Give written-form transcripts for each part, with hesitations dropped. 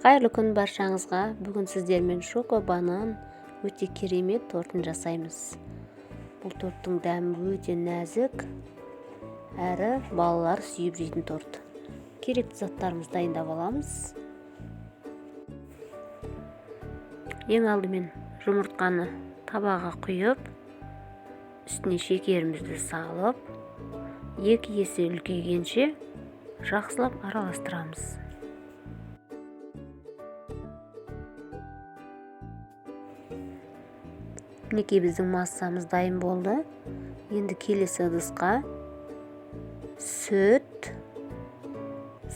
Қайырлы күн баршаңызға. Бүгін сіздермен шоко банан өте керемет тортын жасаймыз. Бұл торттың дәмі өте нәзік әрі балалар сүйіп жейтін торт. Керекті заттарымызды дайындап аламыз. Ең алдымен жұмыртқаны табаға құйып, үстіне шекерімізді салып, 2 есе үлкейгенше жақсылап араластырамыз. Мінекей біздің массамыз дайын болды. Енді келесі ыдысқа сүт,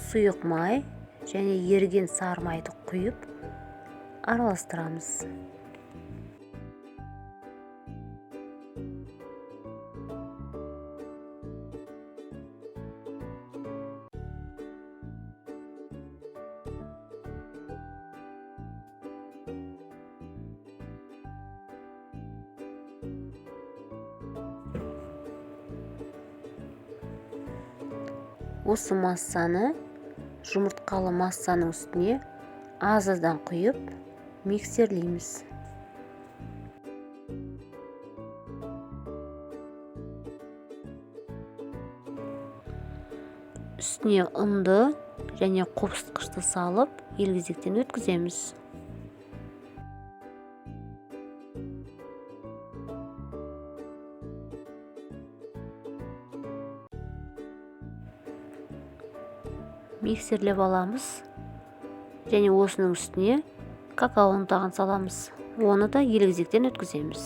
сұйық май және еріген сары майды құйып араластырамыз. Осы массаны жұмыртқалы массаның үстіне аз-аздан құйып миксерлейміз. Үстіне ұнды және қопсытқышты салып, елгізектен өткіземіз. Миксерлеп аламыз және осының үстіне какао ұнтағын саламыз. Оны да елгізектен өткіземіз.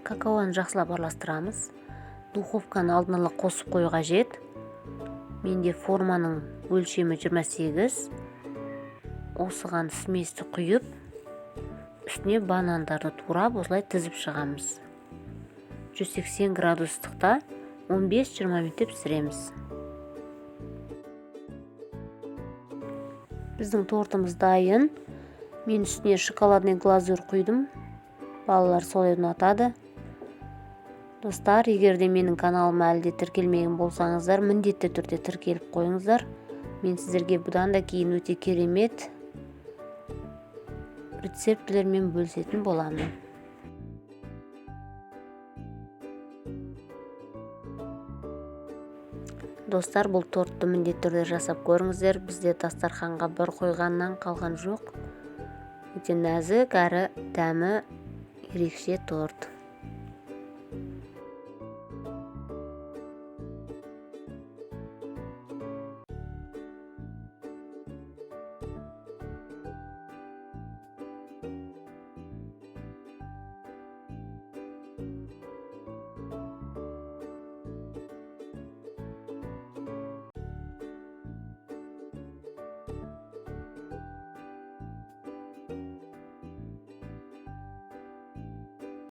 Какаоны жақсылап араластырамыз. Духовканы алдын ала қосып қою қажет. Менде форманың өлшемі 28. Осыған сместі құйып, үстіне банандарды турап осылай тізіп шығамыз. 180 градустықта 15-20 минут пісіреміз. Біздің тортымыз дайын. Мен үстіне шоколадный глазурь құйдым. Балалар солай ұнатады. Достар, егер де менің каналыма әлде тіркелмеген болсаңыздар, міндетті түрде тіркеліп қойыңыздар. Мен сіздерге бұдан да кейін өте керемет рецептілермен бөлісетін боламын. Достар, бұл тортты міндетті түрде жасап көріңіздер. Бізде дастарханға бір қойғаннан қалған жоқ. Өте нәзік әрі дәмі ерекше торт.